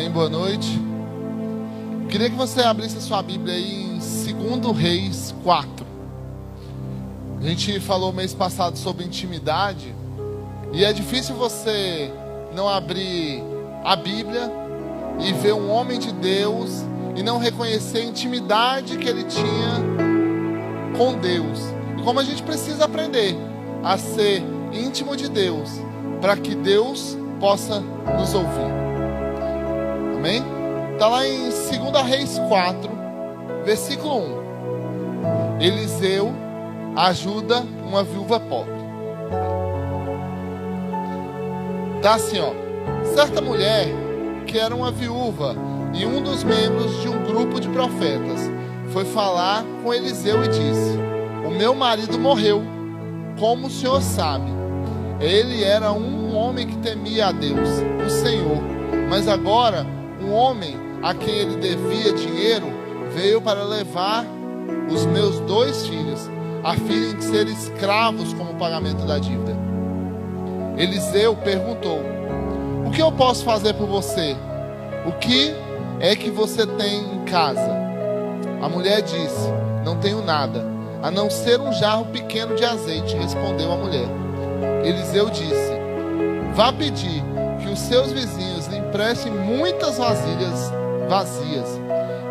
Amém, boa noite. Queria que você abrisse a sua Bíblia aí em 2 Reis 4. A gente falou mês passado sobre intimidade. E é difícil você não abrir a Bíblia e ver um homem de Deus e não reconhecer a intimidade que ele tinha com Deus. E como a gente precisa aprender a ser íntimo de Deus, para que Deus possa nos ouvir. Amém? Está lá em 2 Reis 4, versículo 1. Eliseu ajuda uma viúva pobre. Está assim, ó. Certa mulher que era uma viúva e um dos membros de um grupo de profetas foi falar com Eliseu e disse: o meu marido morreu, como o senhor sabe. Ele era um homem que temia a Deus, o Senhor. Mas agora, um homem a quem ele devia dinheiro veio para levar os meus 2 filhos, a fim de ser escravos como pagamento da dívida. Eliseu perguntou: o que eu posso fazer por você? O que é que você tem em casa? A mulher disse: não tenho nada, a não ser um jarro pequeno de azeite, respondeu a mulher. Eliseu disse: vá pedir que os seus vizinhos lhe emprestem muitas vasilhas vazias.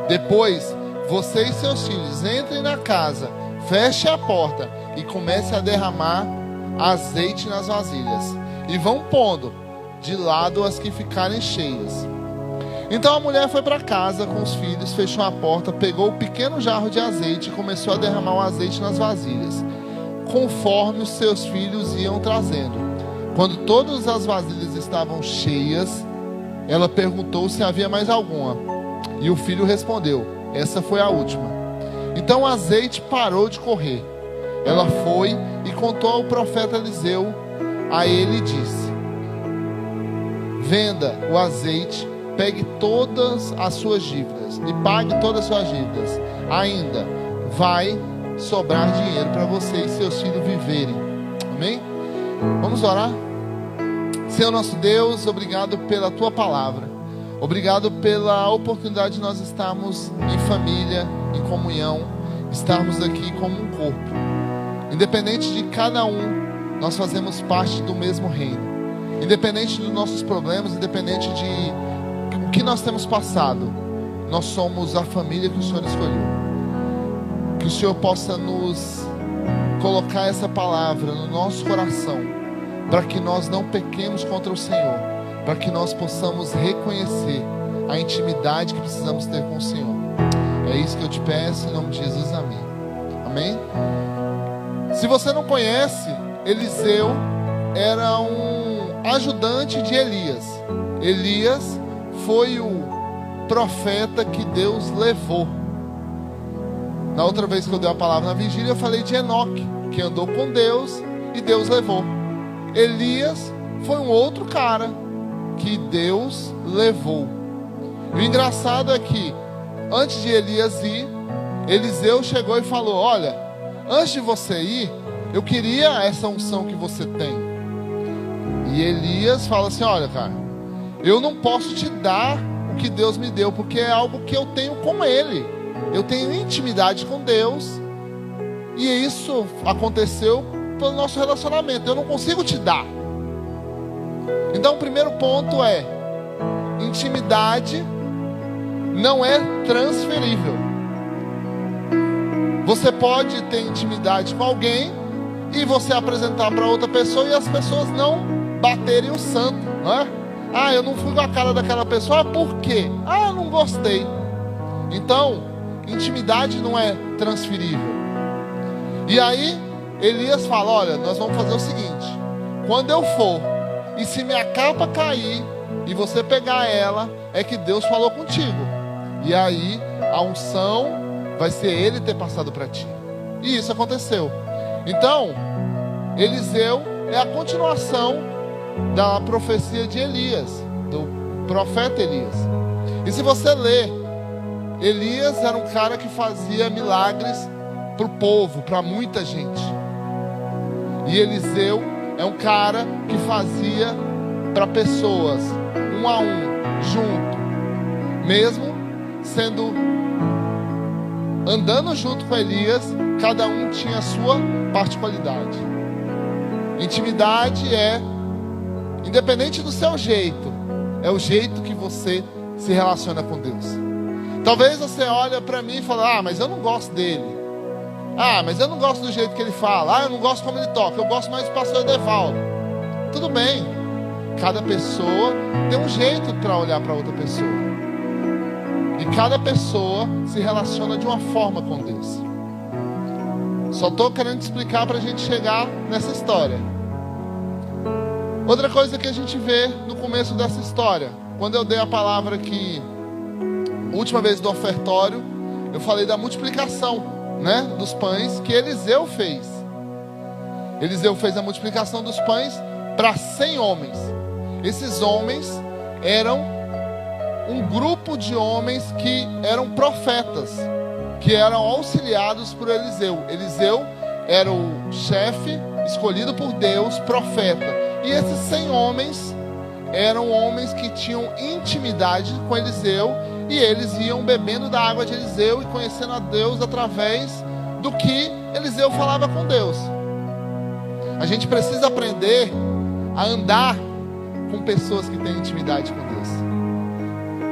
Depois, você e seus filhos entrem na casa, feche a porta e comece a derramar azeite nas vasilhas. E vão pondo de lado as que ficarem cheias. Então a mulher foi para casa com os filhos, fechou a porta, pegou o pequeno jarro de azeite e começou a derramar o azeite nas vasilhas, conforme os seus filhos iam trazendo. Quando todas as vasilhas estavam cheias, ela perguntou se havia mais alguma. E o filho respondeu: essa foi a última. Então o azeite parou de correr. Ela foi e contou ao profeta Eliseu. A ele disse: venda o azeite, pegue todas as suas dívidas e pague todas as suas dívidas. Ainda vai sobrar dinheiro para você e seus filhos viverem. Amém? Vamos orar? Senhor nosso Deus, obrigado pela Tua palavra. Obrigado pela oportunidade de nós estarmos em família, em comunhão, estarmos aqui como um corpo. Independente de cada um, nós fazemos parte do mesmo reino. Independente dos nossos problemas, independente de o que nós temos passado, nós somos a família que o Senhor escolheu. Que o Senhor possa nos colocar essa palavra no nosso coração, para que nós não pequemos contra o Senhor, para que nós possamos reconhecer a intimidade que precisamos ter com o Senhor. É isso que eu te peço, em nome de Jesus, amém. Amém? Se você não conhece, Eliseu era um ajudante de Elias. Elias foi o profeta que Deus levou. Na outra vez que eu dei a palavra na vigília, eu falei de Enoque, que andou com Deus e Deus levou. Elias foi um outro cara que Deus levou. E o engraçado é que antes de Elias ir, Eliseu chegou e falou: olha, antes de você ir, eu queria essa unção que você tem. E Elias fala assim: olha, cara, eu não posso te dar o que Deus me deu, porque é algo que eu tenho com Ele. Eu tenho intimidade com Deus, e isso aconteceu pelo nosso relacionamento. Eu não consigo te dar. Então o primeiro ponto é: intimidade não é transferível. Você pode ter intimidade com alguém e você apresentar para outra pessoa e as pessoas não baterem o santo, não é? Ah, eu não fui com a cara daquela pessoa, por quê? Ah, eu não gostei. Então, intimidade não é transferível. E aí, Elias fala: olha, nós vamos fazer o seguinte: quando eu for, e se minha capa cair, e você pegar ela, é que Deus falou contigo. E aí, a unção vai ser Ele ter passado para ti. E isso aconteceu. Então, Eliseu é a continuação da profecia de Elias, do profeta Elias. E se você ler, Elias era um cara que fazia milagres para o povo, para muita gente. E Eliseu é um cara que fazia para pessoas, um a um, junto, mesmo sendo andando junto com Elias, cada um tinha a sua particularidade. Intimidade é independente do seu jeito, é o jeito que você se relaciona com Deus. Talvez você olhe para mim e fale: ah, mas eu não gosto dele. Ah, mas eu não gosto do jeito que ele fala. Ah, eu não gosto como ele toca. Eu gosto mais do pastor Edevaldo. Tudo bem. Cada pessoa tem um jeito para olhar para outra pessoa. E cada pessoa se relaciona de uma forma com Deus. Só estou querendo explicar para a gente chegar nessa história. Outra coisa que a gente vê no começo dessa história, quando eu dei a palavra aqui, última vez do ofertório, eu falei da multiplicação, né, dos pães que Eliseu fez. Eliseu fez a multiplicação dos pães para 100 homens. Esses homens eram um grupo de homens que eram profetas, que eram auxiliados por Eliseu. Eliseu era o chefe escolhido por Deus, profeta. E esses 100 homens eram homens que tinham intimidade com Eliseu, e eles iam bebendo da água de Eliseu e conhecendo a Deus através do que Eliseu falava com Deus. A gente precisa aprender a andar com pessoas que têm intimidade com Deus.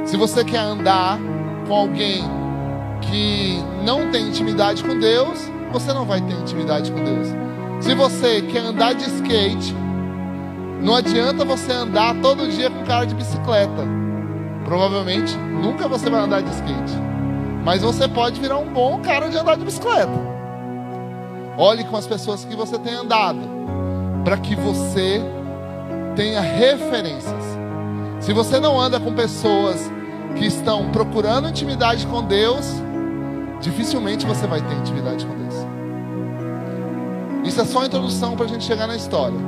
Se você quer andar com alguém que não tem intimidade com Deus, você não vai ter intimidade com Deus. Se você quer andar de skate, não adianta você andar todo dia com cara de bicicleta. Provavelmente nunca você vai andar de skate, mas você pode virar um bom cara de andar de bicicleta. Olhe com as pessoas que você tem andado, para que você tenha referências. Se você não anda com pessoas que estão procurando intimidade com Deus, dificilmente você vai ter intimidade com Deus. Isso é só a introdução para a gente chegar na história.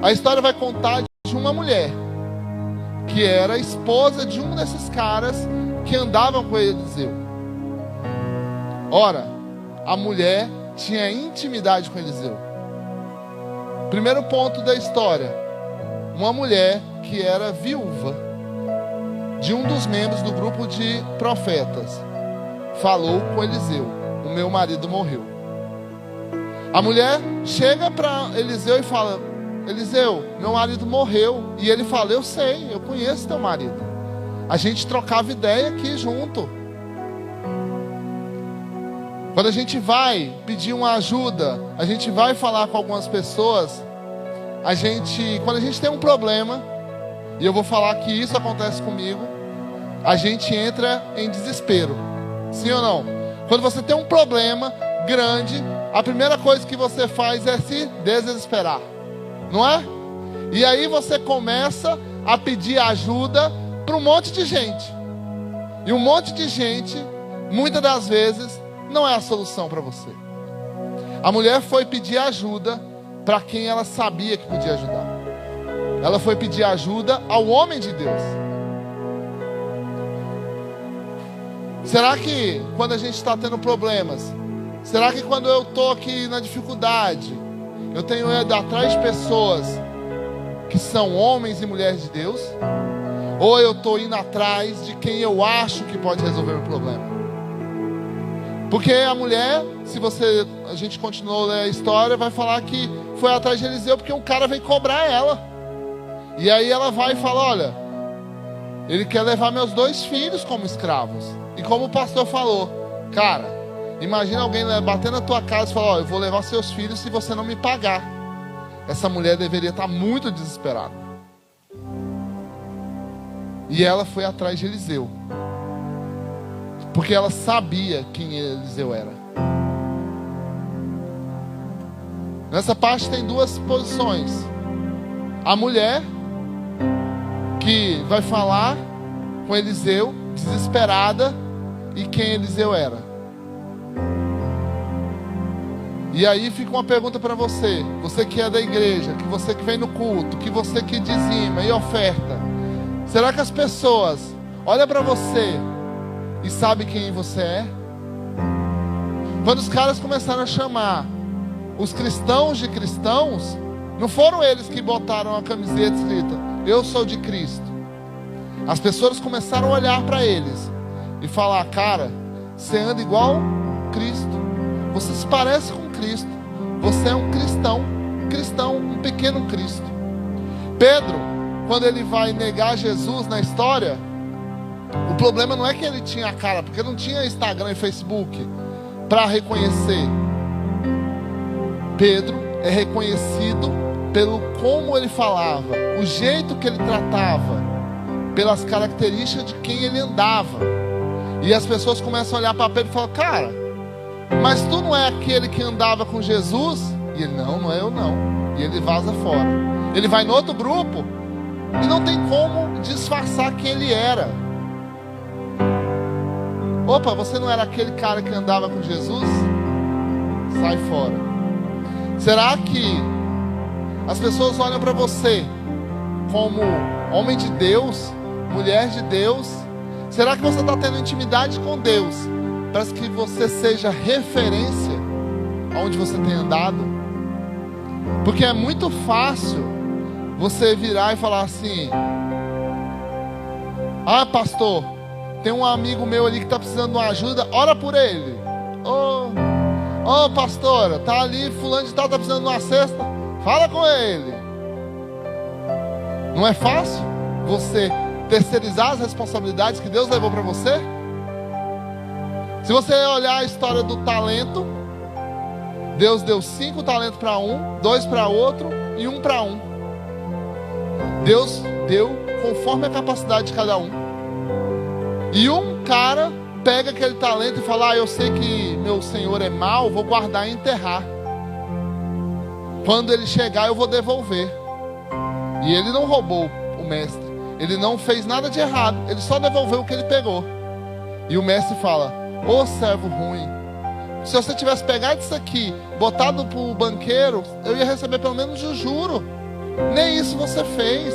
A história vai contar de uma mulher que era esposa de um desses caras que andavam com Eliseu. Ora, a mulher tinha intimidade com Eliseu. Primeiro ponto da história: uma mulher que era viúva de um dos membros do grupo de profetas falou com Eliseu: o meu marido morreu. A mulher chega para Eliseu e fala: Eliseu, meu marido morreu. E ele fala: eu sei, eu conheço teu marido. A gente trocava ideia aqui junto. Quando a gente vai pedir uma ajuda, a gente vai falar com algumas pessoas, quando a gente tem um problema, e eu vou falar que isso acontece comigo, a gente entra em desespero. Sim ou não? Quando você tem um problema grande, a primeira coisa que você faz é se desesperar, não é? E aí você começa a pedir ajuda para um monte de gente. E um monte de gente, muitas das vezes, não é a solução para você. A mulher foi pedir ajuda para quem ela sabia que podia ajudar. Ela foi pedir ajuda ao homem de Deus. Será que quando a gente está tendo problemas, será que quando eu estou aqui na dificuldade, eu tenho ido atrás de pessoas que são homens e mulheres de Deus? Ou eu estou indo atrás de quem eu acho que pode resolver o problema? Porque a mulher, a gente continuou a ler a história, vai falar que foi atrás de Eliseu porque um cara veio cobrar ela. E aí ela vai e fala: olha, ele quer levar meus 2 filhos como escravos. E como o pastor falou, cara, imagina alguém bater na tua casa e falar: ó, eu vou levar seus filhos se você não me pagar. Essa mulher deveria estar muito desesperada. E ela foi atrás de Eliseu, porque ela sabia quem Eliseu era. Nessa parte tem 2 posições: a mulher que vai falar com Eliseu, desesperada, e quem Eliseu era. E aí fica uma pergunta para você, você que é da igreja, que você que vem no culto, que você que dizima e oferta. Será que as pessoas olham para você e sabem quem você é? Quando os caras começaram a chamar os cristãos de cristãos, não foram eles que botaram a camiseta escrita: eu sou de Cristo. As pessoas começaram a olhar para eles e falar: cara, você anda igual Cristo, você se parece com Cristo, você é um cristão, um pequeno Cristo. Pedro, quando ele vai negar Jesus na história, o problema não é que ele tinha a cara, porque não tinha Instagram e Facebook para reconhecer. Pedro é reconhecido pelo como ele falava, o jeito que ele tratava, pelas características de quem ele andava. E as pessoas começam a olhar para Pedro e falam: cara, mas tu não é aquele que andava com Jesus? E ele: não é eu não. E ele vaza fora. Ele vai no outro grupo e não tem como disfarçar quem ele era. Opa, você não era aquele cara que andava com Jesus? Sai fora. Será que as pessoas olham para você como homem de Deus, mulher de Deus? Será que você está tendo intimidade com Deus para que você seja referência aonde você tem andado? Porque é muito fácil você virar e falar assim: ah, pastor, tem um amigo meu ali que está precisando de uma ajuda, ora por ele. Ô, pastora, tá ali fulano de tal, está precisando de uma cesta, fala com ele. Não é fácil você terceirizar as responsabilidades que Deus levou para você? Se você olhar a história do talento, Deus deu 5 talentos para um, 2 para outro e 1 para um. Deus deu conforme a capacidade de cada um. E um cara pega aquele talento e fala: ah, eu sei que meu senhor é mau, vou guardar e enterrar. Quando ele chegar eu vou devolver. E ele não roubou o mestre, ele não fez nada de errado, ele só devolveu o que ele pegou. E o mestre fala: ô servo ruim, se você tivesse pegado isso aqui, botado para o banqueiro, eu ia receber pelo menos o juro. Nem isso você fez.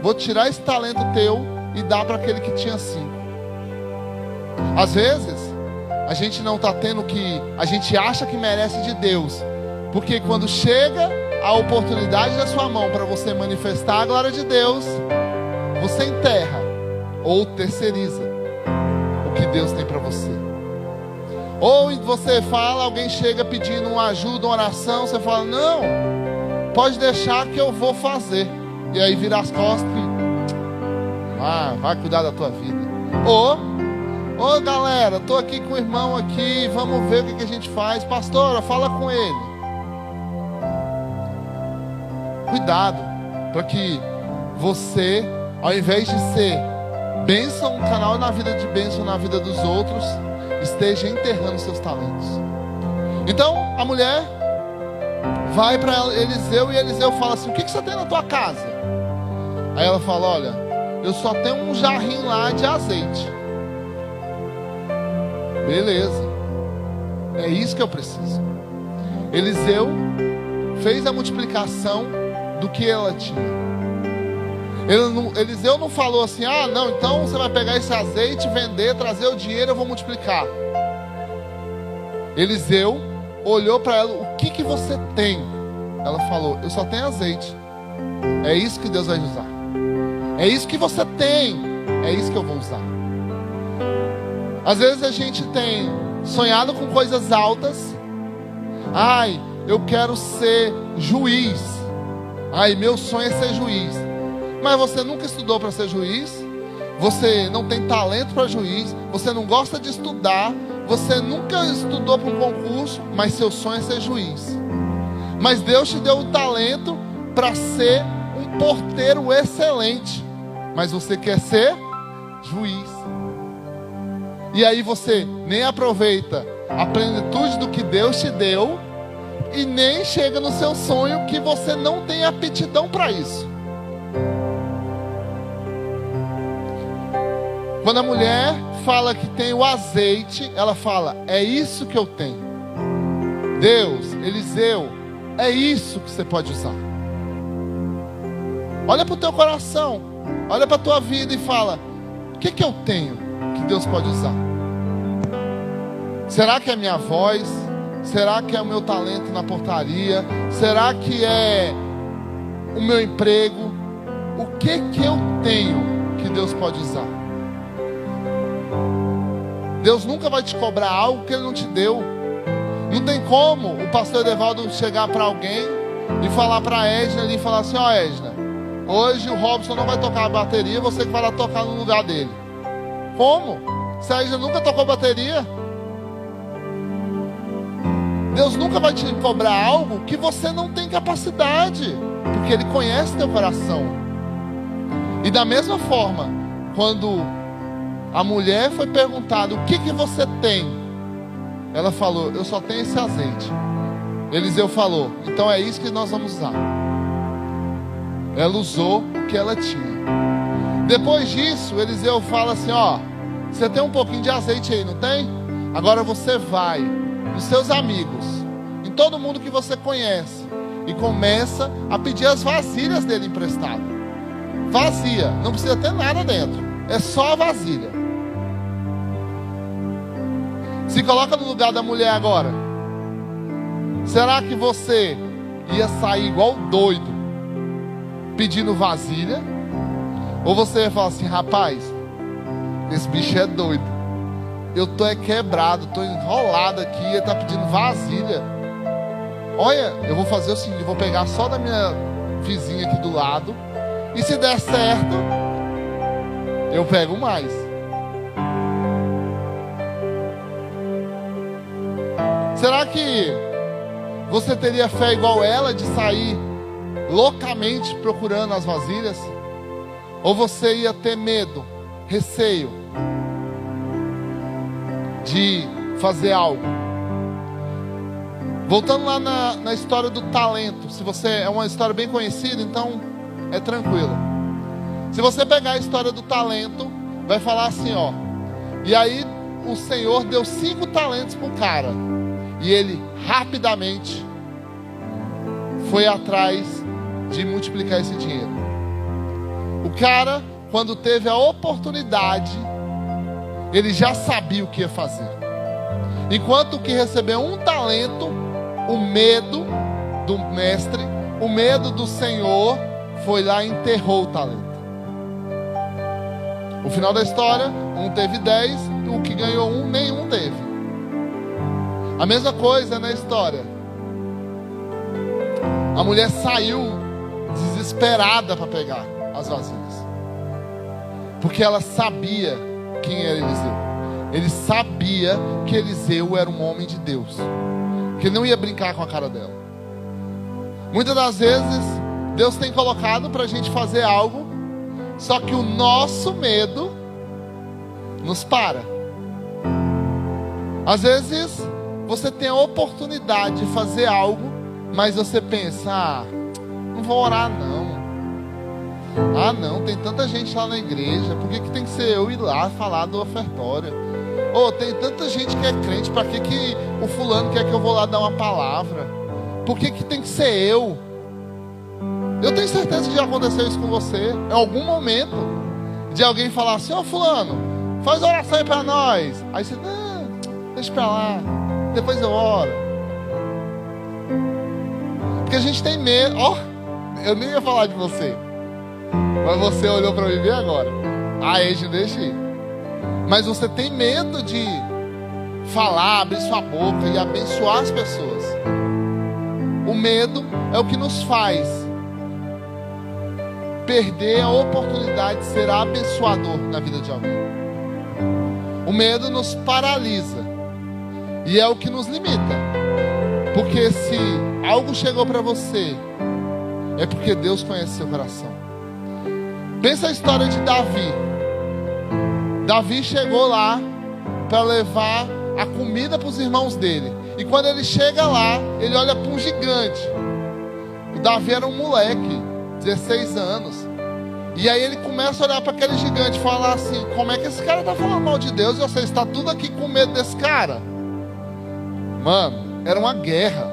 Vou tirar esse talento teu e dar para aquele que tinha 5. Às vezes a gente não está tendo o que a gente acha que merece de Deus, porque quando chega a oportunidade da sua mão para você manifestar a glória de Deus, você enterra ou terceiriza o que Deus tem para você. Ou você fala, alguém chega pedindo uma ajuda, uma oração, você fala: não, pode deixar que eu vou fazer. E aí vira as costas e vai cuidar da tua vida. Ô galera, tô aqui com o irmão aqui, vamos ver o que a gente faz. Pastora, fala com ele. Cuidado, para que você, ao invés de ser bênção, um canal na vida de bênção na vida dos outros, esteja enterrando seus talentos. Então a mulher vai para Eliseu e Eliseu fala assim: o que você tem na tua casa? Aí ela fala: olha, eu só tenho um jarrinho lá de azeite. Beleza, é isso que eu preciso. Eliseu fez a multiplicação do que ela tinha. Eliseu não falou assim: ah, não, então você vai pegar esse azeite, vender, trazer o dinheiro, eu vou multiplicar. Eliseu olhou para ela: o que você tem? Ela falou: eu só tenho azeite. É isso que Deus vai usar. É isso que você tem, é isso que eu vou usar. Às vezes a gente tem sonhado com coisas altas. Ai, eu quero ser juiz. Ai, meu sonho é ser juiz. Mas você nunca estudou para ser juiz, você não tem talento para juiz, você não gosta de estudar, você nunca estudou para um concurso, mas seu sonho é ser juiz. Mas Deus te deu o talento para ser um porteiro excelente, mas você quer ser juiz. E aí você nem aproveita a plenitude do que Deus te deu e nem chega no seu sonho, que você não tem aptidão para isso. Quando a mulher fala que tem o azeite, ela fala: é isso que eu tenho. Deus, Eliseu, é isso que você pode usar. Olha para o teu coração, olha para a tua vida e fala: o que eu tenho que Deus pode usar? Será que é minha voz? Será que é o meu talento na portaria? Será que é o meu emprego? O que eu tenho que Deus pode usar. Deus nunca vai te cobrar algo que Ele não te deu. Não tem como o pastor Edevaldo chegar para alguém e falar para a Edna ali, e falar assim: ó, Edna, hoje o Robson não vai tocar a bateria, você que vai lá tocar no lugar dele. Como? Se a Edna nunca tocou bateria. Deus nunca vai te cobrar algo que você não tem capacidade, porque Ele conhece teu coração. E da mesma forma, quando a mulher foi perguntada: o que você tem? Ela falou: eu só tenho esse azeite. Eliseu falou: então é isso que nós vamos usar. Ela usou o que ela tinha. Depois disso, Eliseu fala assim: ó, você tem um pouquinho de azeite aí, não tem? Agora você vai nos seus amigos, em todo mundo que você conhece, e começa a pedir as vasilhas dele emprestado. Vazia, não precisa ter nada dentro, é só a vasilha. Se coloca no lugar da mulher agora. Será que você ia sair igual doido pedindo vasilha? Ou você ia falar assim: rapaz, esse bicho é doido, eu tô quebrado, tô enrolado aqui, ele tá pedindo vasilha. Olha, eu vou fazer o seguinte: eu vou pegar só da minha vizinha aqui do lado, e se der certo, eu pego mais. Será que você teria fé igual ela de sair loucamente procurando as vasilhas? Ou você ia ter medo, receio de fazer algo? Voltando lá na história do talento. Se você é uma história bem conhecida, então é tranquilo. Se você pegar a história do talento, vai falar assim, ó: e aí o Senhor deu 5 talentos para o cara, e ele rapidamente foi atrás de multiplicar esse dinheiro. O cara, quando teve a oportunidade, ele já sabia o que ia fazer. Enquanto que recebeu 1 talento, o medo do mestre, o medo do Senhor, foi lá e enterrou o talento. O final da história: um teve 10, o que ganhou 1, nenhum teve. A mesma coisa na história. A mulher saiu desesperada para pegar as vasilhas, porque ela sabia quem era Eliseu. Ele sabia que Eliseu era um homem de Deus, que ele não ia brincar com a cara dela. Muitas das vezes Deus tem colocado para a gente fazer algo, só que o nosso medo nos para. Às vezes você tem a oportunidade de fazer algo, mas você pensa: ah, não vou orar não. Ah não, tem tanta gente lá na igreja, por que tem que ser eu ir lá falar do ofertório? Ou tem tanta gente que é crente, para que o fulano quer que eu vou lá dar uma palavra? Por que tem que ser eu? Eu tenho certeza que já aconteceu isso com você, em algum momento, de alguém falar assim: ó, fulano, faz oração aí para nós. Aí você: não, deixa pra lá, depois eu oro. Porque a gente tem medo. Ó, eu nem ia falar de você, mas você olhou para mim bem agora. Edna, deixa ir. Mas você tem medo de falar, abrir sua boca e abençoar as pessoas. O medo é o que nos faz perder a oportunidade de ser abençoador na vida de alguém. O medo nos paralisa e é o que nos limita. Porque se algo chegou para você, é porque Deus conhece seu coração. Pensa a história de Davi. Davi chegou lá para levar a comida para os irmãos dele. E quando ele chega lá, ele olha para um gigante. O Davi era um moleque, 16 anos. E aí ele começa a olhar para aquele gigante e falar assim: como é que esse cara está falando mal de Deus e você está tudo aqui com medo desse cara? Mano, era uma guerra.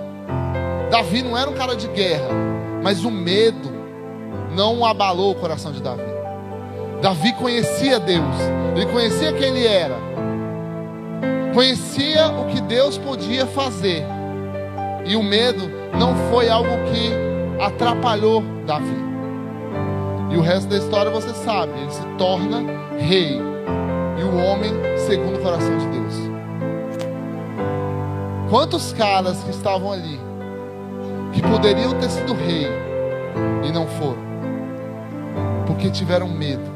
Davi não era um cara de guerra, mas o medo não abalou o coração de Davi. Davi conhecia Deus, ele conhecia quem ele era, conhecia o que Deus podia fazer, e o medo não foi algo que atrapalhou Davi. E o resto da história você sabe, ele se torna rei. E o homem segundo o coração de Deus. Quantos caras que estavam ali, que poderiam ter sido rei, e não foram, porque tiveram medo.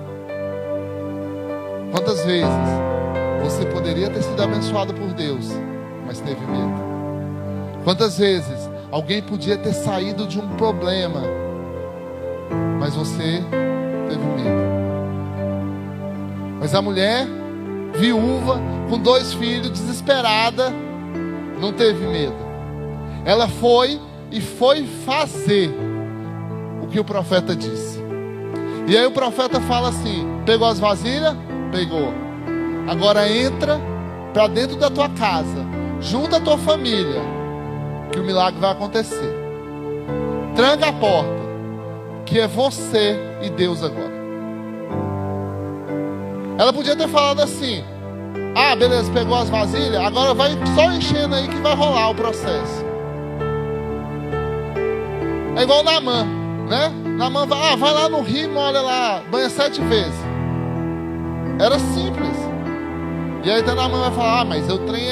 Quantas vezes você poderia ter sido abençoado por Deus, mas teve medo? Quantas vezes alguém podia ter saído de um problema, mas você teve medo? Mas a mulher, viúva, com 2 filhos, desesperada, não teve medo. Ela foi e foi fazer o que o profeta disse. E aí o profeta fala assim: pegou as vasilhas? Pegou. Agora entra para dentro da tua casa, junta a tua família, que o milagre vai acontecer. Tranca a porta, que é você e Deus agora. Ela podia ter falado assim: ah, beleza, pegou as vasilhas, agora vai só enchendo aí que vai rolar o processo. É igual o Naamã, né? Naamã vai lá no rio, olha lá, banha 7 vezes. Era simples. E aí então Naamã vai falar: ah, mas o trem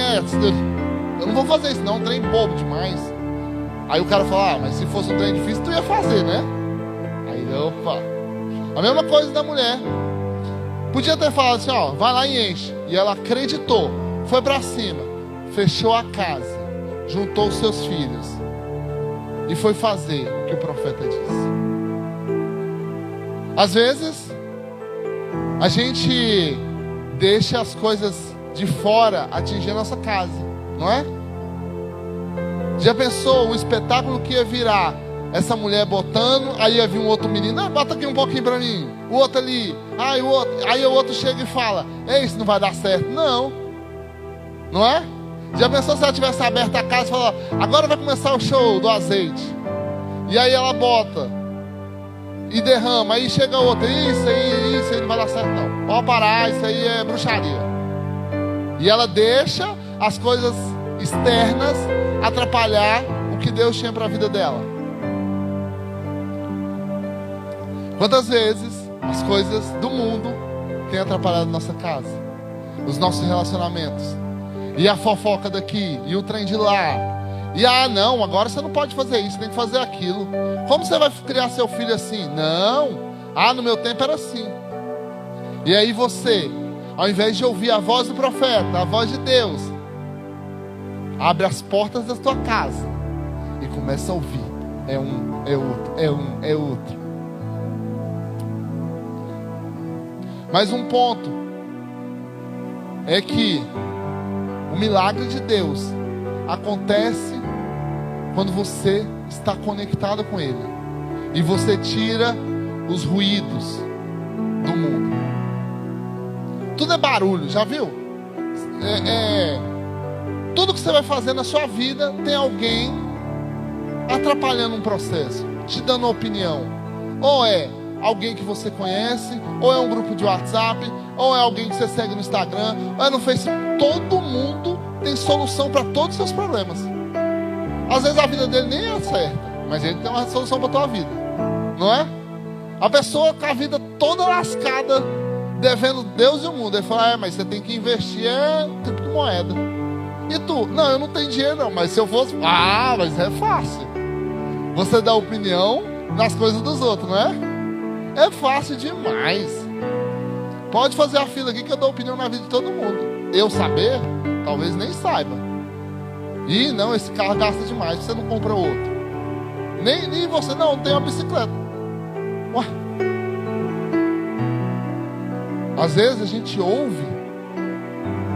eu não vou fazer isso não, um trem bobo demais. Aí o cara fala: ah, mas se fosse um trem difícil, tu ia fazer, né? Aí, opa. A mesma coisa da mulher. Podia ter falado assim: ó, vai lá e enche. E ela acreditou, foi para cima, fechou a casa, juntou os seus filhos e foi fazer o que o profeta disse. Às vezes a gente deixa as coisas de fora atingir a nossa casa, não é? Já pensou o espetáculo que ia virar? Essa mulher botando, aí ia vir um outro menino: ah, bota aqui um pouquinho para mim. O outro ali, o outro. Aí o outro chega e fala: ei, isso não vai dar certo. Não, não é? Já pensou se ela tivesse aberto a casa e falado: agora vai começar o show do azeite. E aí ela bota e derrama, aí chega outra: isso aí não vai dar certo não. Pode parar, isso aí é bruxaria. E ela deixa as coisas externas atrapalhar o que Deus tinha para a vida dela. Quantas vezes as coisas do mundo têm atrapalhado nossa casa, os nossos relacionamentos, e a fofoca daqui, e o trem de lá, e não, agora você não pode fazer isso, tem que fazer aquilo. Como você vai criar seu filho assim? Não, no meu tempo era assim. E aí você, ao invés de ouvir a voz do profeta, a voz de Deus, abre as portas da tua casa e começa a ouvir: é um, é outro, é um, é outro. Mas um ponto é que o milagre de Deus acontece quando você está conectado com Ele e você tira os ruídos do mundo. Tudo é barulho, já viu? Tudo que você vai fazer na sua vida tem alguém atrapalhando um processo, te dando opinião. Ou é alguém que você conhece, ou é um grupo de WhatsApp, ou é alguém que você segue no Instagram, ou é no Facebook. Todo mundo tem solução para todos os seus problemas. Às vezes a vida dele nem é certa, mas ele tem uma solução para a tua vida, não é? A pessoa com a vida toda lascada, devendo Deus e o mundo, ele fala: mas você tem que investir tipo de moeda. E tu? Não, eu não tenho dinheiro não, mas se eu fosse... mas é fácil. Você dá opinião nas coisas dos outros, não é? É fácil demais. Pode fazer a fila aqui que eu dou opinião na vida de todo mundo. Eu saber? Talvez nem saiba. Não, esse carro gasta demais, você não compra outro. Nem você, não, tem uma bicicleta. Ué. Às vezes a gente ouve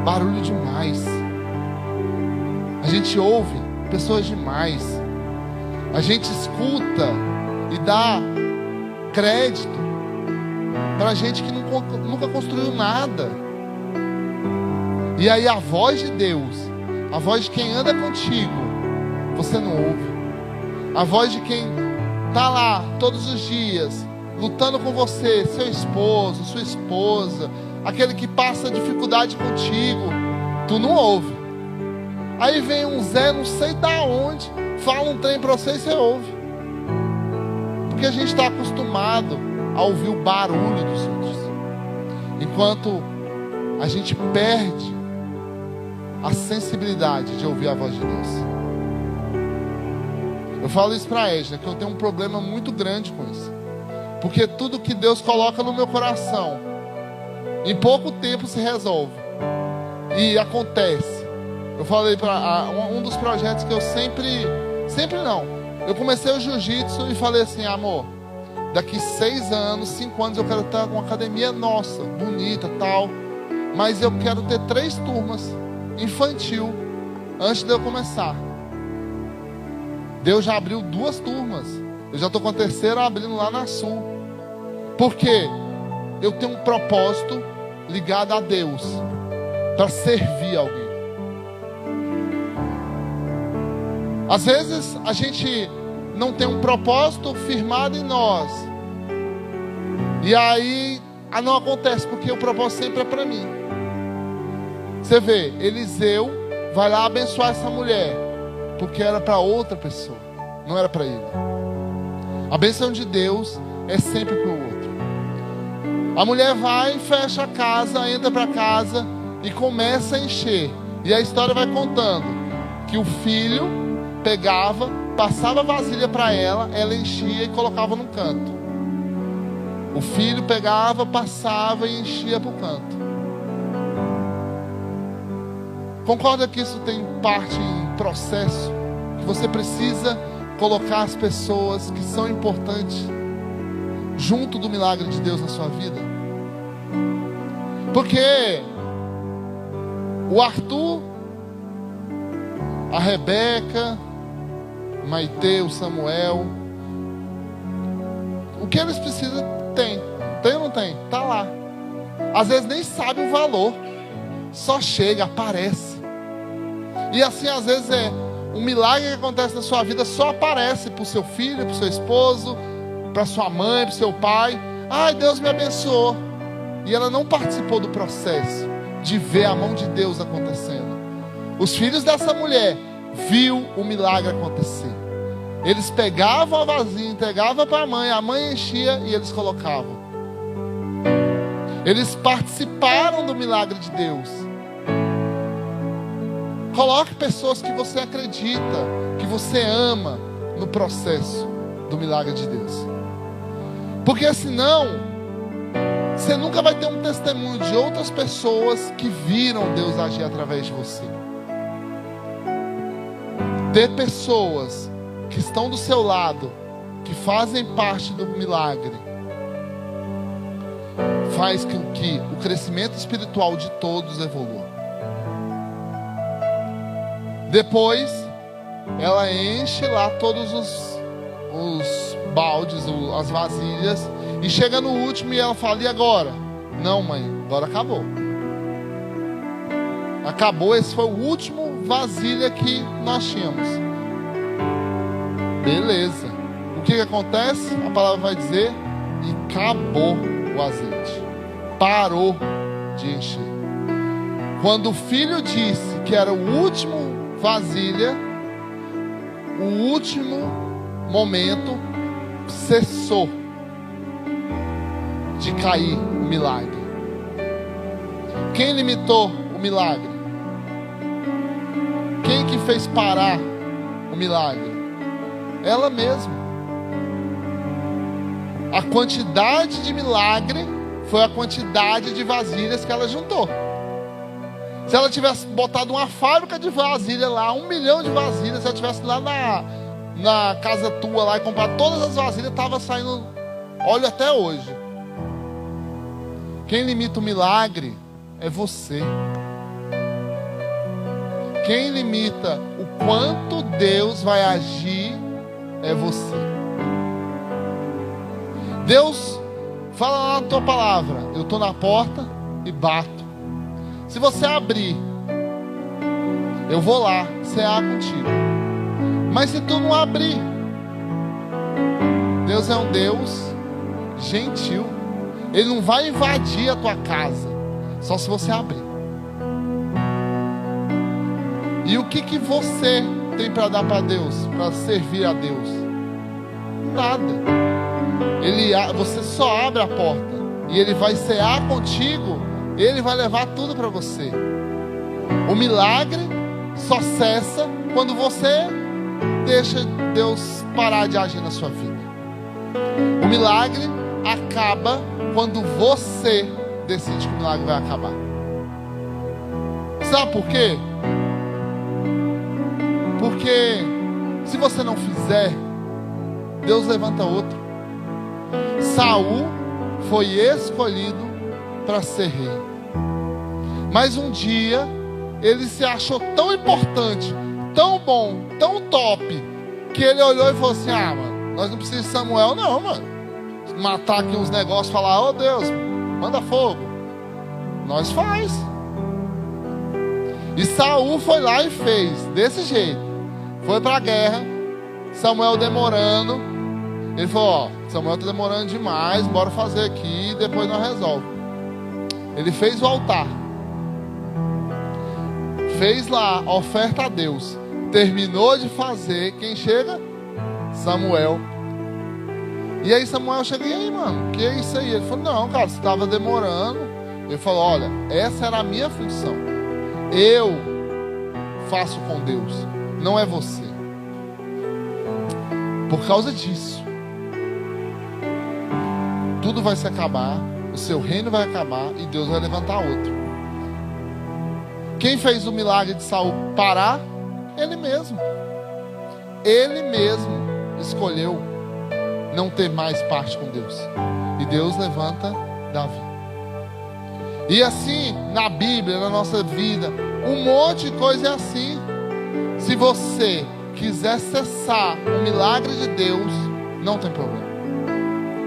barulho demais. A gente ouve pessoas demais. A gente escuta e dá crédito para gente que nunca construiu nada. E aí a voz de Deus, a voz de quem anda contigo, você não ouve. A voz de quem está lá todos os dias, lutando com você, seu esposo, sua esposa, aquele que passa dificuldade contigo, tu não ouve. Aí vem um Zé, não sei da onde, fala um trem para você e você ouve. Porque a gente está acostumado a ouvir o barulho dos outros. Enquanto a gente perde a sensibilidade de ouvir a voz de Deus. Eu falo isso para a Edna, que eu tenho um problema muito grande com isso. Porque tudo que Deus coloca no meu coração, em pouco tempo se resolve. E acontece. Eu falei para um dos projetos que eu sempre não. Eu comecei o jiu-jitsu e falei assim, amor, daqui 6 anos, 5 anos eu quero estar com uma academia nossa, bonita, tal. Mas eu quero ter 3 turmas infantil antes de eu começar. Deus já abriu 2 turmas. Eu já estou com a 3ª abrindo lá na Sul. Porque eu tenho um propósito ligado a Deus, para servir alguém. Às vezes a gente não tem um propósito firmado em nós. E aí não acontece, porque o propósito sempre é para mim. Você vê, Eliseu vai lá abençoar essa mulher, porque era para outra pessoa, não era para ele. A bênção de Deus é sempre para o outro. A mulher vai, fecha a casa, entra para casa e começa a encher. E a história vai contando que o filho pegava, passava a vasilha para ela, ela enchia e colocava no canto. O filho pegava, passava e enchia para o canto. Concorda que isso tem parte em processo? Que você precisa colocar as pessoas que são importantes junto do milagre de Deus na sua vida? Porque o Arthur, a Rebeca, o Maite, o Samuel, o que eles precisam tem. Tem ou não tem? Tá lá. Às vezes nem sabe o valor, só chega, aparece. E assim às vezes um milagre que acontece na sua vida só aparece para o seu filho, para o seu esposo, para sua mãe, para o seu pai. Ai, Deus me abençoou. E ela não participou do processo de ver a mão de Deus acontecendo. Os filhos dessa mulher viu o milagre acontecer. Eles pegavam a vasilha, entregavam para a mãe enchia e eles colocavam. Eles participaram do milagre de Deus. Coloque pessoas que você acredita, que você ama no processo do milagre de Deus. Porque senão, você nunca vai ter um testemunho de outras pessoas que viram Deus agir através de você. Ter pessoas que estão do seu lado, que fazem parte do milagre, faz com que o crescimento espiritual de todos evolua. Depois, ela enche lá todos os baldes, as vasilhas, e chega no último e ela fala, e agora? Não, mãe, agora acabou. Acabou, esse foi o último vasilha que nós tínhamos. Beleza. O que acontece? A palavra vai dizer, e acabou o azeite. Parou de encher. Quando o filho disse que era o último vasilha, o último momento, cessou de cair o milagre. Quem limitou o milagre? Quem que fez parar o milagre? Ela mesma. A quantidade de milagre foi a quantidade de vasilhas que ela juntou. Se ela tivesse botado uma fábrica de vasilha lá, 1 milhão de vasilhas, se ela tivesse lá na casa tua lá e comprar todas as vasilhas, estava saindo óleo até hoje. Quem limita o milagre é você. Quem limita o quanto Deus vai agir é você. Deus fala lá na tua palavra, eu estou na porta e bato. Se você abrir, eu vou lá cear contigo. Mas se tu não abrir, Deus é um Deus gentil. Ele não vai invadir a tua casa, só se você abrir. E o que você tem para dar para Deus, para servir a Deus? Nada. Você só abre a porta e Ele vai cear contigo. Ele vai levar tudo para você. O milagre só cessa quando você deixa Deus parar de agir na sua vida. O milagre acaba quando você decide que o milagre vai acabar. Sabe por quê? Porque se você não fizer, Deus levanta outro. Saul foi escolhido para ser rei. Mas um dia ele se achou tão importante, tão bom, tão top, que ele olhou e falou assim: ah, mano, nós não precisamos de Samuel não, mano. Matar aqui uns negócios, falar: oh Deus, manda fogo. Nós faz. E Saul foi lá e fez desse jeito. Foi para a guerra. Samuel demorando. Ele falou: ó, Samuel está demorando demais, bora fazer aqui e depois nós resolvemos. Ele fez o altar, fez lá a oferta a Deus. Terminou de fazer. Quem chega? Samuel. E aí Samuel chega: e aí, mano, que é isso aí? Ele falou: não, cara, você estava demorando. Ele falou: olha, essa era a minha função. Eu faço com Deus, não é você. Por causa disso, tudo vai se acabar, o seu reino vai acabar e Deus vai levantar outro. Quem fez o milagre de Saul parar? Ele mesmo. Ele mesmo escolheu não ter mais parte com Deus. E Deus levanta Davi. E assim, na Bíblia, na nossa vida, um monte de coisa é assim. Se você quiser cessar o milagre de Deus, não tem problema.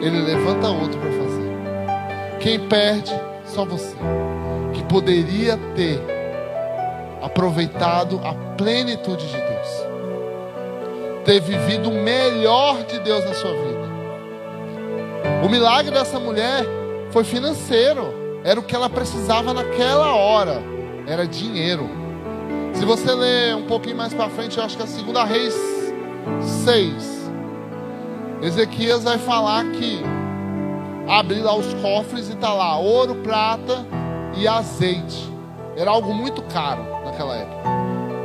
Ele levanta outro para fazer. Quem perde, só você, que poderia ter aproveitado a plenitude de Deus, ter vivido o melhor de Deus na sua vida. O milagre dessa mulher foi financeiro. Era o que ela precisava naquela hora. Era dinheiro. Se você ler um pouquinho mais para frente, eu acho que é 2 Reis 6. Ezequias vai falar que abrir lá os cofres e está lá ouro, prata e azeite. Era algo muito caro naquela época.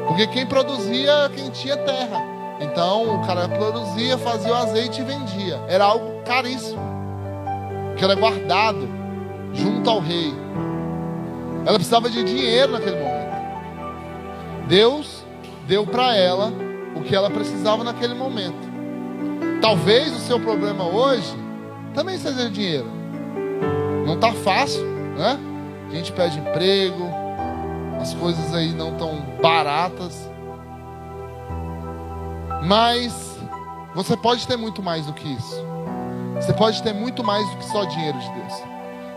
Porque quem produzia, quem tinha terra. Então o cara produzia, fazia o azeite e vendia. Era algo caríssimo, que era guardado junto ao rei. Ela precisava de dinheiro naquele momento. Deus deu para ela o que ela precisava naquele momento. Talvez o seu problema hoje também seja dinheiro. Não está fácil, né? A gente pede emprego, as coisas aí não estão baratas. Mas você pode ter muito mais do que isso. Você pode ter muito mais do que só dinheiro de Deus.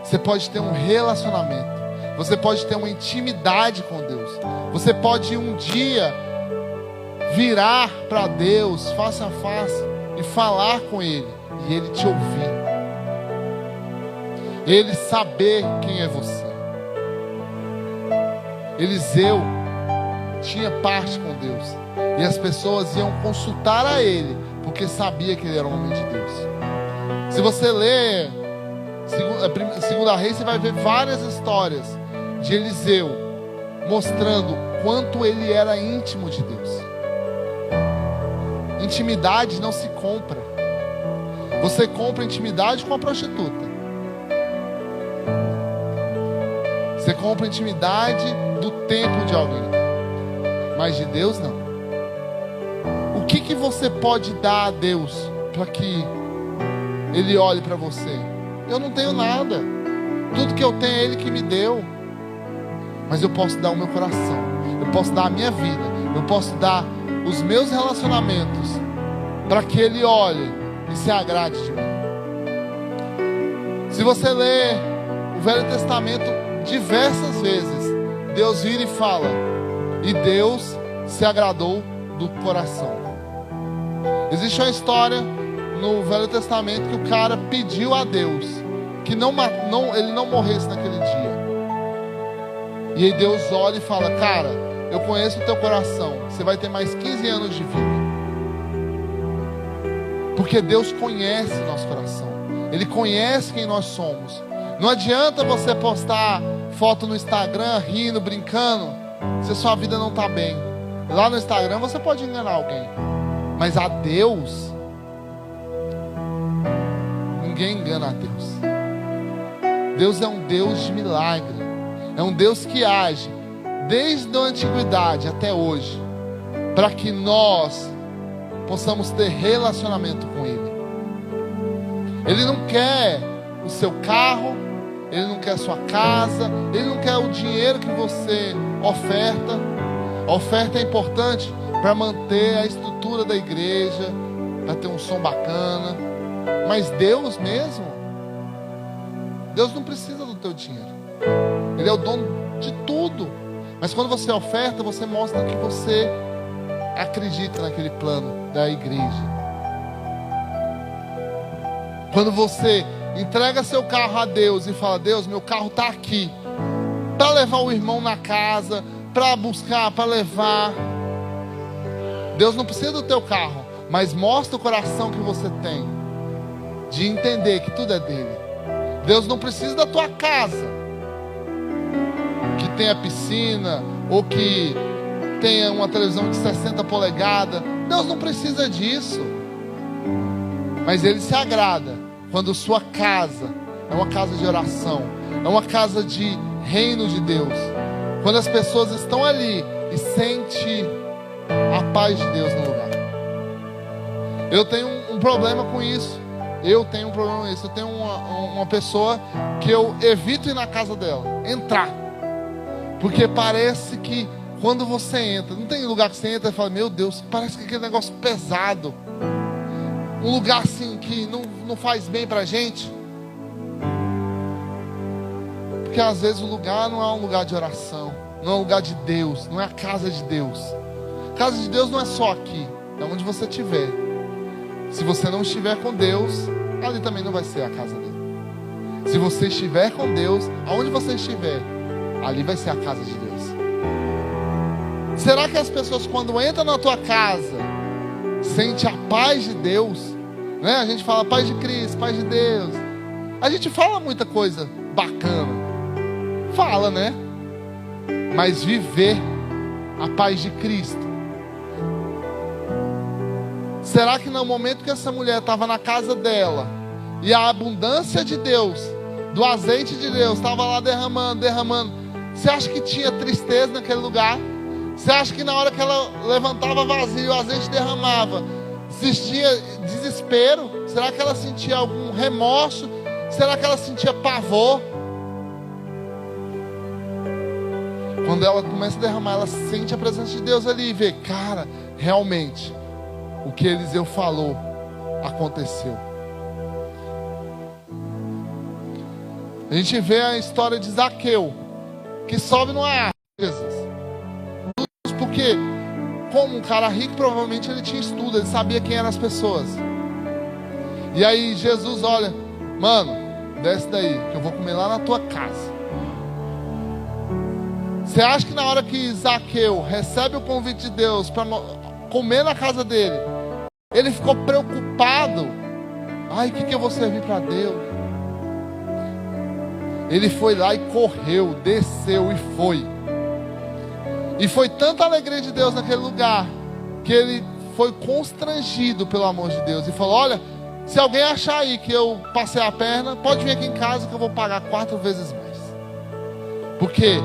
Você pode ter um relacionamento. Você pode ter uma intimidade com Deus. Você pode um dia virar para Deus face a face e falar com Ele, e Ele te ouvir, Ele saber quem é você. Eliseu tinha parte com Deus, e as pessoas iam consultar a ele, porque sabia que ele era um homem de Deus. Se você ler 2 Reis, você vai ver várias histórias de Eliseu mostrando quanto ele era íntimo de Deus. Intimidade não se compra. Você compra intimidade com a prostituta. Você compra intimidade do tempo de alguém, mas de Deus não. O que você pode dar a Deus para que Ele olhe para você? Eu não tenho nada. Tudo que eu tenho é Ele que me deu. Mas eu posso dar o meu coração, eu posso dar a minha vida, eu posso dar os meus relacionamentos, para que Ele olhe e se agrade de mim. Se você ler o Velho Testamento diversas vezes, Deus vira e fala, e Deus se agradou do coração. Existe uma história no Velho Testamento que o cara pediu a Deus que ele não morresse naquele dia. E aí Deus olha e fala, cara, eu conheço o teu coração, você vai ter mais 15 anos de vida. Porque Deus conhece o nosso coração. Ele conhece quem nós somos. Não adianta você postar foto no Instagram, rindo, brincando, se a sua vida não está bem. Lá no Instagram você pode enganar alguém, mas a Deus, ninguém engana a Deus. Deus é um Deus de milagre. É um Deus que age desde a antiguidade até hoje, para que nós possamos ter relacionamento com Ele. Ele não quer o seu carro, Ele não quer a sua casa, Ele não quer o dinheiro que você oferta. A oferta é importante para manter a estrutura da igreja, para ter um som bacana. Mas Deus mesmo, Deus não precisa do teu dinheiro. Ele é o dono de tudo. Mas quando você oferta, você mostra que você acredita naquele plano da igreja. Quando você entrega seu carro a Deus e fala: Deus, meu carro está aqui, para levar o irmão na casa, para buscar, para levar. Deus não precisa do teu carro, mas mostra o coração que você tem de entender que tudo é dele. Deus não precisa da tua casa, que tenha piscina ou que tenha uma televisão de 60 polegadas. Deus não precisa disso. Mas Ele se agrada quando sua casa é uma casa de oração, é uma casa de reino de Deus. Quando as pessoas estão ali e sentem a paz de Deus no lugar. Eu tenho um problema com isso. Eu tenho uma pessoa que eu evito ir na casa dela, entrar. Porque parece que quando você entra, não tem lugar que você entra e fala: meu Deus, parece que aquele negócio pesado. Um lugar assim que não faz bem pra gente. Porque às vezes o lugar não é um lugar de oração, não é um lugar de Deus, não é a casa de Deus. A casa de Deus não é só aqui, é onde você estiver. Se você não estiver com Deus, ali também não vai ser a casa dele. Se você estiver com Deus, aonde você estiver, ali vai ser a casa de Deus. Será que as pessoas, quando entram na tua casa, sentem a paz de Deus? Né? A gente fala paz de Cristo, paz de Deus. A gente fala muita coisa bacana. Fala, né? Mas viver a paz de Cristo. Será que no momento que essa mulher estava na casa dela, e a abundância de Deus, do azeite de Deus, estava lá derramando, você acha que tinha tristeza naquele lugar? Você acha que na hora que ela levantava vazio, o azeite derramava, existia desespero? Será que ela sentia algum remorso? Será que ela sentia pavor? Quando ela começa a derramar, ela sente a presença de Deus ali e vê: cara, realmente o que Eliseu falou aconteceu. A gente vê a história de Zaqueu, que sobe numa árvore, Jesus. Porque, como um cara rico, provavelmente ele tinha estudo, ele sabia quem eram as pessoas. E aí Jesus olha: mano, desce daí, que eu vou comer lá na tua casa. Você acha que na hora que Zaqueu recebe o convite de Deus para comer na casa dele, ele ficou preocupado? Ai, o que eu vou servir para Deus? Ele foi lá e correu, desceu e foi. E foi tanta alegria de Deus naquele lugar, que ele foi constrangido pelo amor de Deus. E falou: olha, se alguém achar aí que eu passei a perna, pode vir aqui em casa que eu vou pagar 4 vezes mais. Porque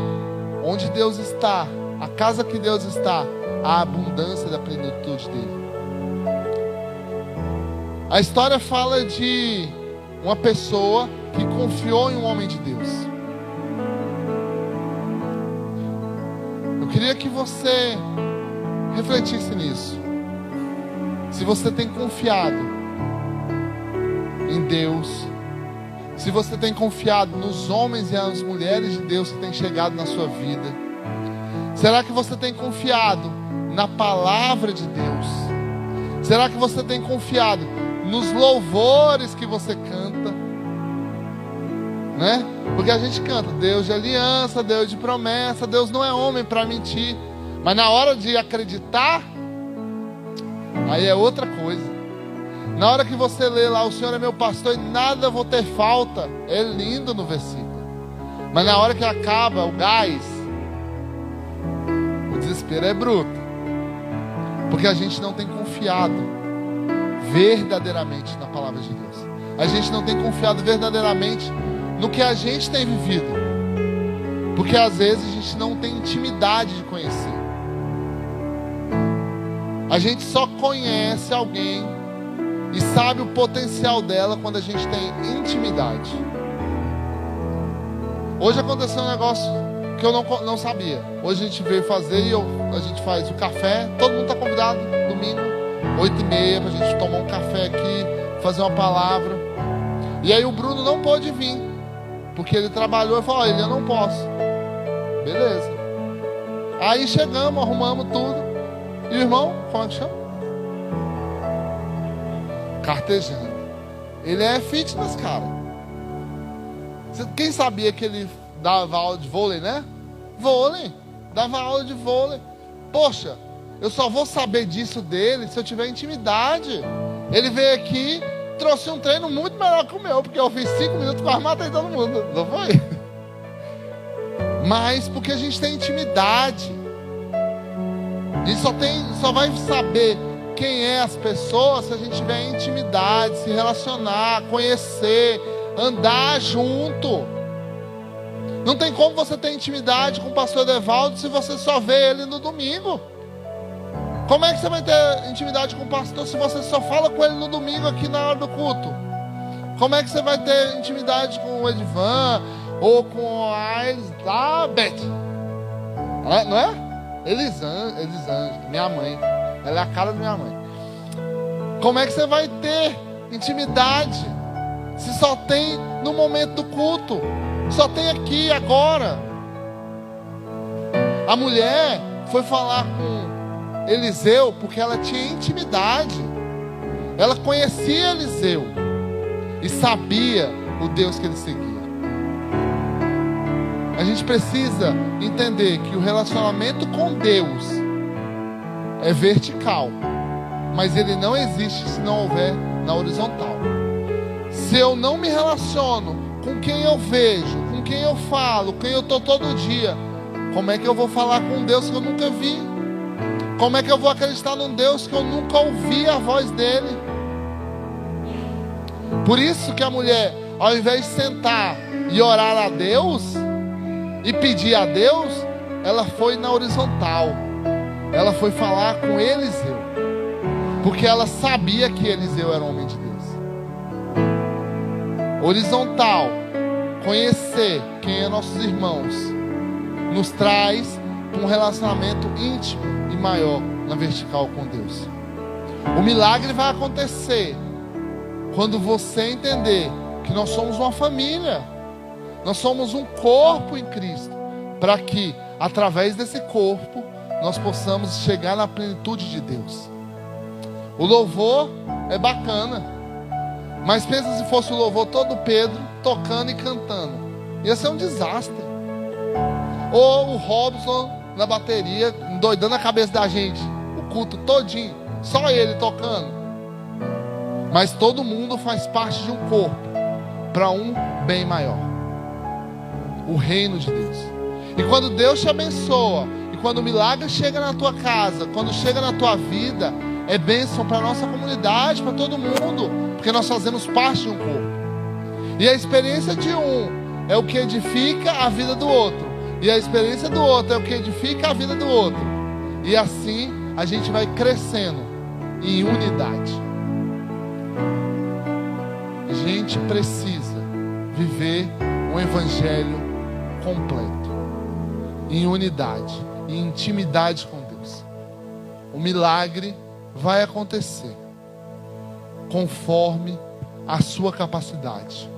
onde Deus está, a casa que Deus está, a abundância da plenitude dele. A história fala de uma pessoa que confiou em um homem de Deus. Eu queria que você refletisse nisso. Se você tem confiado em Deus, se você tem confiado nos homens e as mulheres de Deus que têm chegado na sua vida, será que você tem confiado na palavra de Deus? Será que você tem confiado nos louvores que você canta? Né? Porque a gente canta Deus de aliança, Deus de promessa, Deus não é homem para mentir. Mas na hora de acreditar, aí é outra coisa. Na hora que você lê lá, o Senhor é meu pastor e nada vou ter falta, é lindo no versículo. Mas na hora que acaba o gás, o desespero é bruto. Porque a gente não tem confiado verdadeiramente na palavra de Deus. A gente não tem confiado verdadeiramente no que a gente tem vivido. Porque às vezes a gente não tem intimidade de conhecer. A gente só conhece alguém e sabe o potencial dela quando a gente tem intimidade. Hoje aconteceu um negócio que eu não sabia. Hoje a gente veio fazer e a gente faz o café. Todo mundo está convidado, domingo, 8h30, para a gente tomar um café aqui, fazer uma palavra. E aí o Bruno não pôde vir, porque ele trabalhou e falou: eu não posso. Beleza. Aí chegamos, arrumamos tudo. E o irmão, como é que chama? Cartejando. Ele é fitness, cara. Quem sabia que ele dava aula de vôlei, né? Vôlei. Dava aula de vôlei. Poxa, eu só vou saber disso dele se eu tiver intimidade. Ele veio aqui, trouxe um treino muito melhor que o meu, porque eu fiz 5 minutos, quase matei todo mundo. Não foi? Mas porque a gente tem intimidade. A gente só vai saber quem é as pessoas se a gente tiver intimidade, se relacionar, conhecer, andar junto. Não tem como você ter intimidade com o pastor Edevaldo se você só vê ele no domingo. Como é que você vai ter intimidade com o pastor se você só fala com ele no domingo aqui na hora do culto? Como é que você vai ter intimidade com o Edvan ou com a Beth? Não é? Elisângela, minha mãe. Ela é a cara da minha mãe. Como é que você vai ter intimidade se só tem no momento do culto? Só tem aqui, agora. A mulher foi falar com Eliseu porque ela tinha intimidade. Ela conhecia Eliseu e sabia o Deus que ele seguia. A gente precisa entender que o relacionamento com Deus é vertical, mas ele não existe se não houver na horizontal. Se eu não me relaciono com quem eu vejo, com quem eu falo, com quem eu estou todo dia, como é que eu vou falar com um Deus que eu nunca vi? Como é que eu vou acreditar num Deus que eu nunca ouvi a voz dele? Por isso que a mulher, ao invés de sentar e orar a Deus e pedir a Deus, ela foi na horizontal. Ela foi falar com Eliseu, porque ela sabia que Eliseu era um homem de Deus. Horizontal, conhecer quem é nossos irmãos, nos traz um relacionamento íntimo e maior na vertical com Deus. O milagre vai acontecer quando você entender que nós somos uma família, nós somos um corpo em Cristo, para que através desse corpo nós possamos chegar na plenitude de Deus. O louvor é bacana, mas pensa se fosse o louvor todo Pedro tocando e cantando, ia ser um desastre. Ou o Robson na bateria, endoidando a cabeça da gente, o culto todinho, só ele tocando. Mas todo mundo faz parte de um corpo, para um bem maior, o reino de Deus. E quando Deus te abençoa, e quando o milagre chega na tua casa, quando chega na tua vida, é bênção para a nossa comunidade, para todo mundo, porque nós fazemos parte de um corpo. E a experiência de um é o que edifica a vida do outro, e a experiência do outro é o que edifica a vida do outro. E assim a gente vai crescendo em unidade. A gente precisa viver um evangelho completo, em unidade, em intimidade com Deus. O milagre vai acontecer conforme a sua capacidade.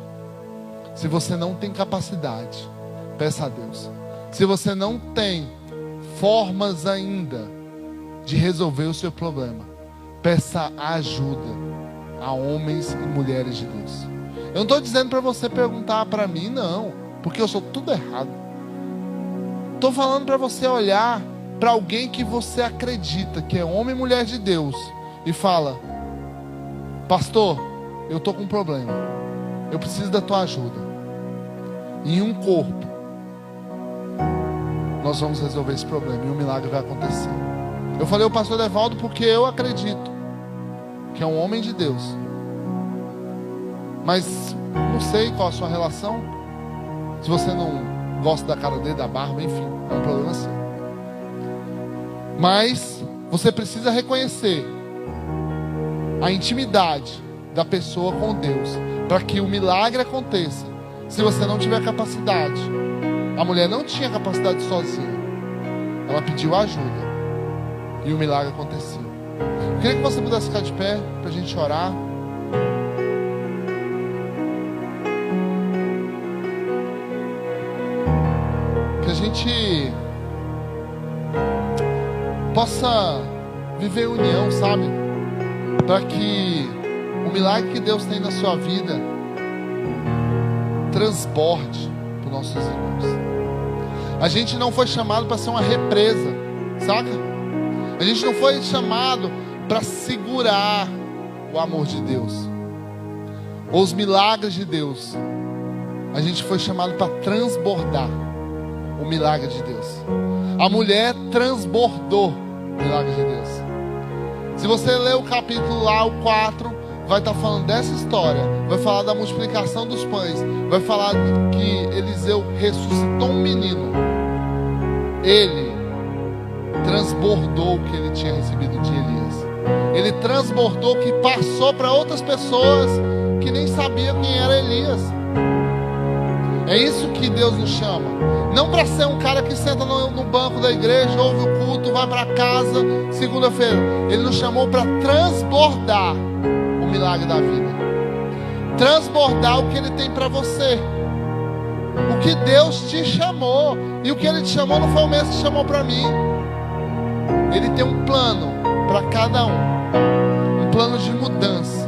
Se você não tem capacidade, peça a Deus. Se você não tem formas ainda de resolver o seu problema, peça ajuda a homens e mulheres de Deus. Eu não estou dizendo para você perguntar para mim, não, porque eu sou tudo errado. Estou falando para você olhar para alguém que você acredita que é homem e mulher de Deus e fala: pastor, eu estou com um problema, eu preciso da tua ajuda. Em um corpo, nós vamos resolver esse problema e um milagre vai acontecer. Eu falei o pastor Evaldo porque eu acredito que é um homem de Deus, mas não sei qual a sua relação. Se você não gosta da cara dele, da barba, enfim, é um problema seu. Mas você precisa reconhecer a intimidade da pessoa com Deus para que o milagre aconteça. Se você não tiver capacidade, a mulher não tinha capacidade sozinha, ela pediu ajuda e o milagre aconteceu. Eu queria que você pudesse ficar de pé para a gente orar. Que a gente possa viver união, sabe? Para que o milagre que Deus tem na sua vida transborde para os nossos irmãos. A gente não foi chamado para ser uma represa, saca? A gente não foi chamado para segurar o amor de Deus ou os milagres de Deus. A gente foi chamado para transbordar o milagre de Deus. A mulher transbordou o milagre de Deus. Se você ler o capítulo lá, o 4, vai estar falando dessa história. Vai falar da multiplicação dos pães. Vai falar que Eliseu ressuscitou um menino. Ele transbordou o que ele tinha recebido de Elias. Ele transbordou o que passou para outras pessoas que nem sabiam quem era Elias. É isso que Deus nos chama. Não para ser um cara que senta no banco da igreja, ouve o culto, vai para casa segunda-feira. Ele nos chamou para transbordar o milagre da vida. Transbordar o que Ele tem para você. O que Deus te chamou. E o que Ele te chamou não foi o mesmo que chamou para mim. Ele tem um plano para cada um. Um plano de mudança.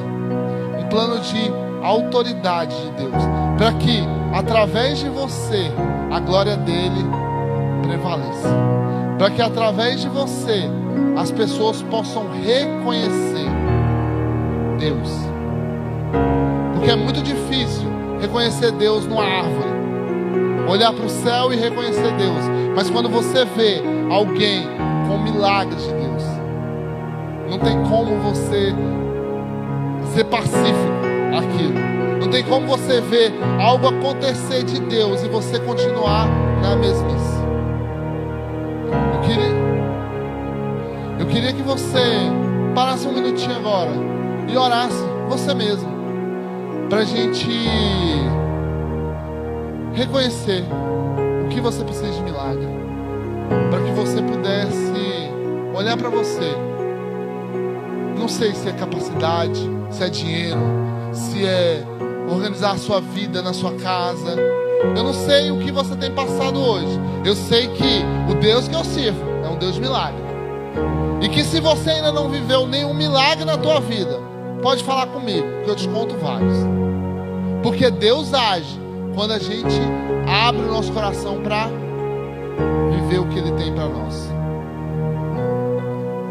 Um plano de autoridade de Deus. Para que, através de você, a glória dele prevaleça. Para que através de você as pessoas possam reconhecer Deus. Porque é muito difícil reconhecer Deus numa árvore, olhar para o céu e reconhecer Deus. Mas quando você vê alguém com milagres de Deus, não tem como você ser pacífico aquilo. Não tem como você ver algo acontecer de Deus e você continuar na mesmice. Eu queria que você parasse um minutinho agora e orasse você mesmo, para a gente reconhecer o que você precisa de milagre, para que você pudesse olhar para você. Não sei se é capacidade, se é dinheiro, se é organizar a sua vida na sua casa. Eu não sei o que você tem passado hoje. Eu sei que o Deus que eu sirvo é um Deus de milagre. E que se você ainda não viveu nenhum milagre na tua vida, pode falar comigo, que eu te conto vários. Porque Deus age quando a gente abre o nosso coração para viver o que Ele tem para nós.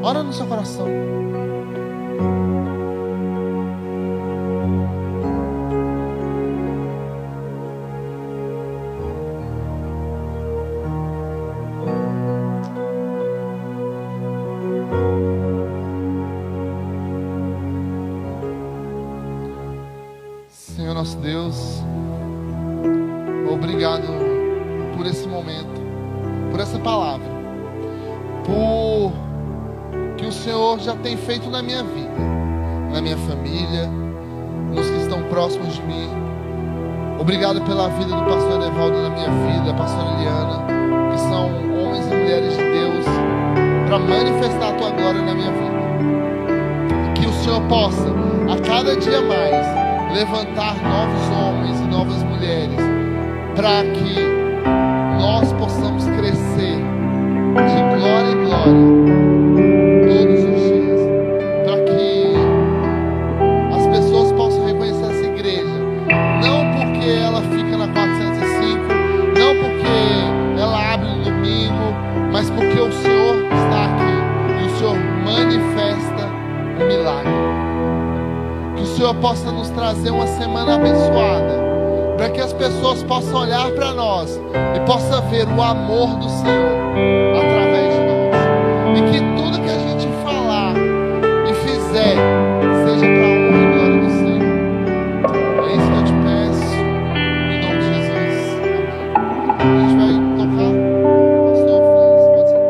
Ora no seu coração. Senhor nosso Deus, obrigado por esse momento, por essa palavra, por que o Senhor já tem feito na minha vida, na minha família, nos que estão próximos de mim. Obrigado pela vida do pastor Evaldo na minha vida, a pastora Eliana, que são homens e mulheres de Deus, para manifestar a tua glória na minha vida. Que o Senhor possa, a cada dia mais, levantar novos homens e novas mulheres, para que nós possamos crescer de glória em glória todos os dias, para que as pessoas possam reconhecer essa igreja, não porque ela fica na 405, não porque ela abre no domingo, mas porque o Senhor está aqui e o Senhor manifesta o milagre. Que Senhor possa nos trazer uma semana abençoada, para que as pessoas possam olhar para nós e possam ver o amor do Senhor através de nós, e que tudo que a gente falar e fizer seja para a honra e glória do Senhor. É isso que eu te peço, em nome de Jesus. Amém. A gente vai tocar. Pastor Francis, pode ser.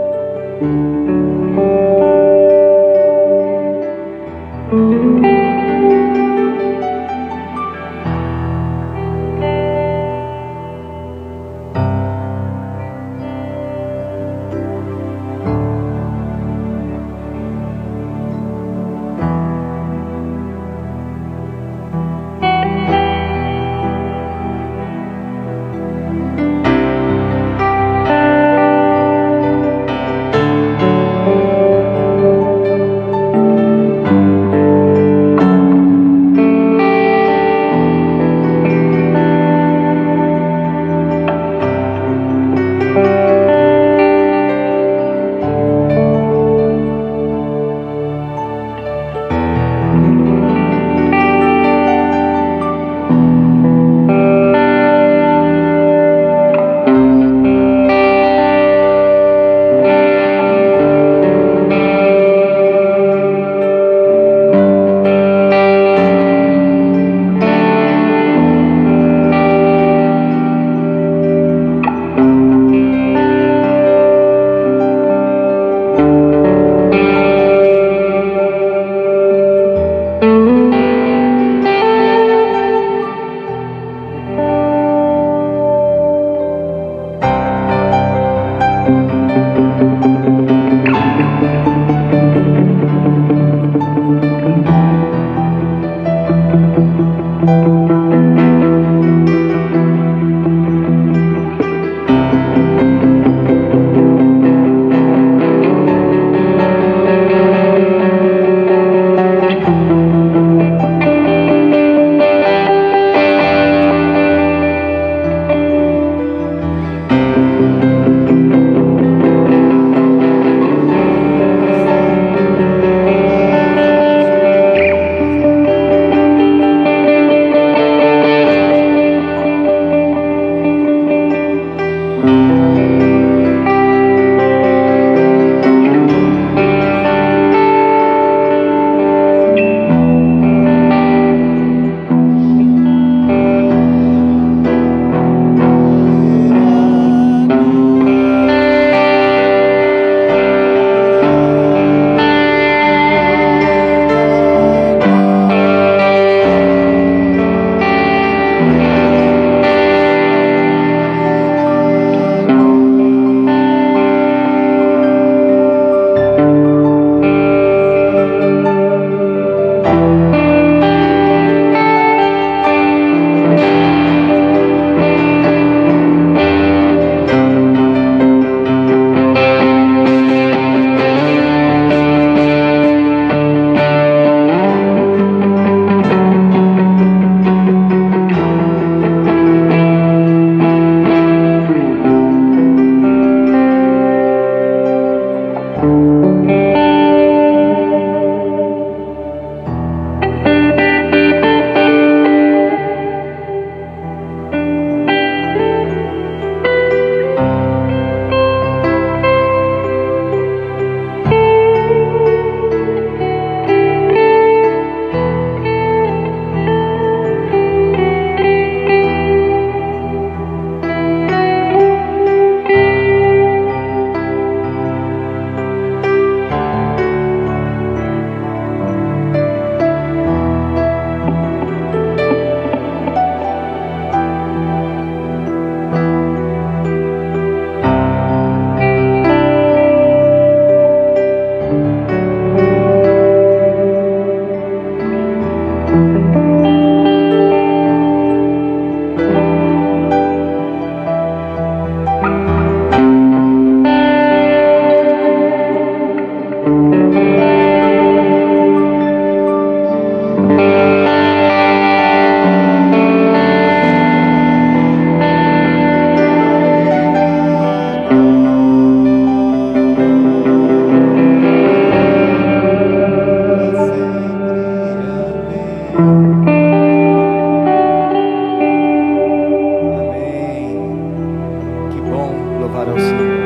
bom louvar ao Senhor.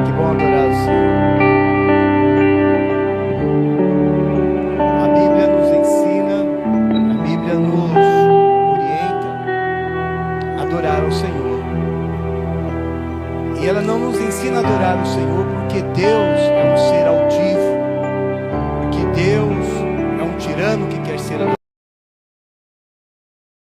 Que bom adorar ao Senhor. A Bíblia nos ensina, a Bíblia nos orienta a adorar ao Senhor. E ela não nos ensina a adorar o Senhor porque Deus é um